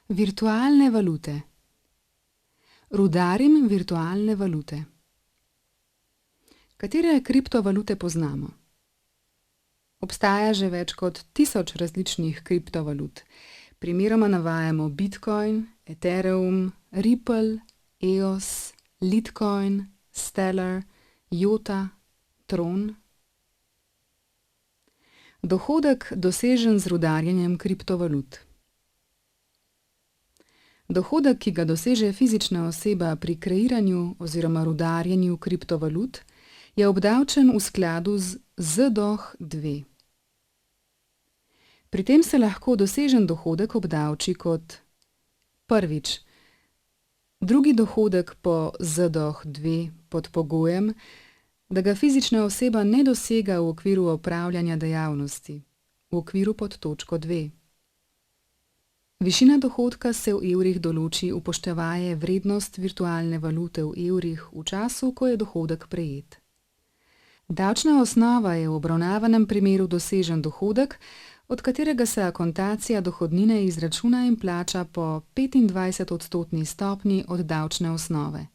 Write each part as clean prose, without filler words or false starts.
Virtualne valute. Rudarim virtualne valute. Katere kriptovalute poznamo? Obstaja že več kot 1000 različnih kriptovalut. Primeroma navajamo Bitcoin, Ethereum, Ripple, EOS, Litecoin, Stellar, Jota, Tron. Dohodek dosežen z rudarjenjem kriptovalut. Dohodek, ki ga doseže fizična oseba pri kreiranju oziroma rudarjenju kriptovalut, je obdavčen v skladu z ZDOH-2. Pri tem se lahko dosežen dohodek obdavči kot: prvič, drugi dohodek po ZDOH-2 pod pogojem, da ga fizična oseba ne dosega v okviru opravljanja dejavnosti, v okviru pod točko 2. Višina dohodka se v evrih določi upoštevaje vrednost virtualne valute v evrih v času, ko je dohodek prejet. Davčna osnova je v obravnavanem primeru dosežen dohodek, od katerega se akontacija dohodnine izračuna in plača po 25% stopnji od davčne osnove.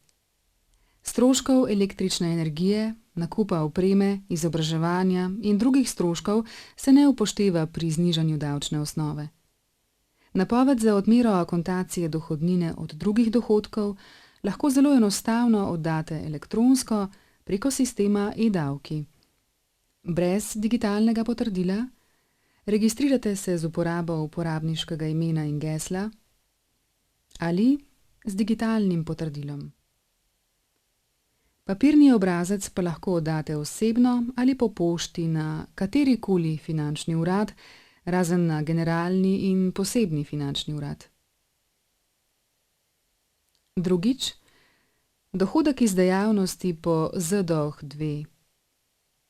Stroškov električne energije, nakupa opreme, izobraževanja in drugih stroškov se ne upošteva pri znižanju davčne osnove. Napoved za odmero akontacije dohodnine od drugih dohodkov lahko zelo enostavno oddate elektronsko preko sistema e-davki. Brez digitalnega potrdila registrirate se z uporabo uporabniškega imena in gesla ali z digitalnim potrdilom. Papirni obrazec pa lahko oddate osebno ali po pošti na katerikoli finančni urad, razen na generalni in posebni finančni urad. Drugič, dohodek iz dejavnosti po ZDOH-2.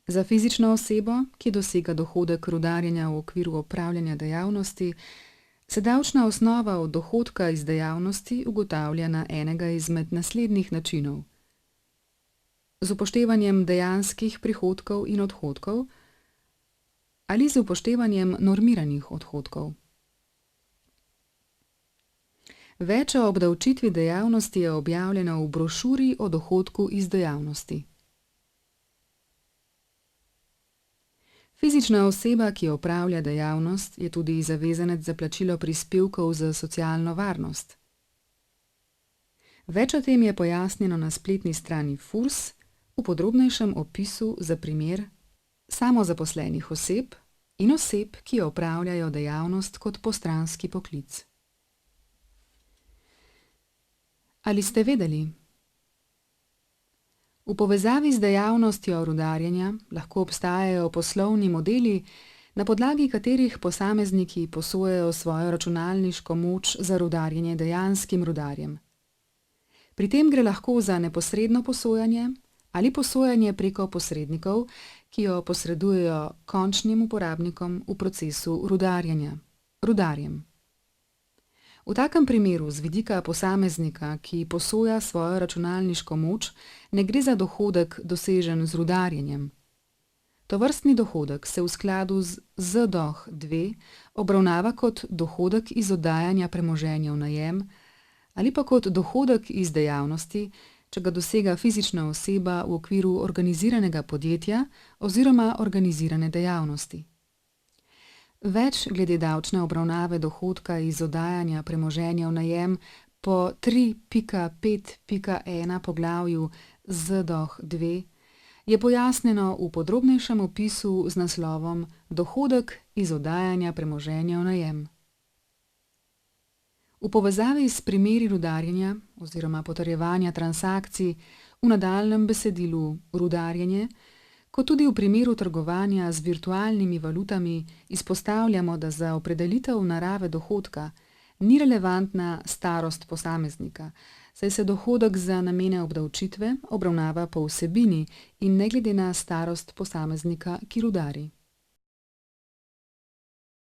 Za fizično osebo, ki dosega dohodek rudarjenja v okviru opravljanja dejavnosti, se davčna osnova od dohodka iz dejavnosti ugotavlja na enega izmed naslednjih načinov: z upoštevanjem dejanskih prihodkov in odhodkov ali z upoštevanjem normiranih odhodkov. Več o obdavčitvi dejavnosti je objavljeno v brošuri o dohodku iz dejavnosti. Fizična oseba, ki opravlja dejavnost, je tudi zavezanec za plačilo prispevkov za socialno varnost. Več o tem je pojasnjeno na spletni strani FURS v podrobnejšem opisu za primer samozaposlenih oseb in oseb, ki opravljajo dejavnost kot postranski poklic. Ali ste vedeli? V povezavi z dejavnostjo rudarjenja lahko obstajajo poslovni modeli, na podlagi katerih posamezniki posojajo svojo računalniško moč za rudarjenje dejanskim rudarjem. Pri tem gre lahko za neposredno posojanje ali posojanje preko posrednikov, ki jo posredujejo končnim uporabnikom v procesu rudarjenja, rudarjem. V takem primeru z vidika posameznika, ki posoja svojo računalniško moč, ne gre za dohodek dosežen z rudarjenjem. Tovrstni dohodek se v skladu z ZDOH-2 obravnava kot dohodek iz oddajanja premoženja v najem ali pa kot dohodek iz dejavnosti, če ga dosega fizična oseba v okviru organiziranega podjetja oziroma organizirane dejavnosti. Več glede davčne obravnave dohodka iz oddajanja premoženja v najem po 3.5.1 poglavju ZDOH-2 je pojasnjeno v podrobnejšem opisu z naslovom Dohodek iz oddajanja premoženja v najem. V povezavi s primeri rudarjenja oziroma potrjevanja transakcij v nadaljnjem besedilu rudarjenje, kot tudi v primeru trgovanja z virtualnimi valutami, izpostavljamo, da za opredelitev narave dohodka ni relevantna starost posameznika, saj se dohodek za namene obdavčitve obravnava po vsebini in ne glede na starost posameznika, ki rudari.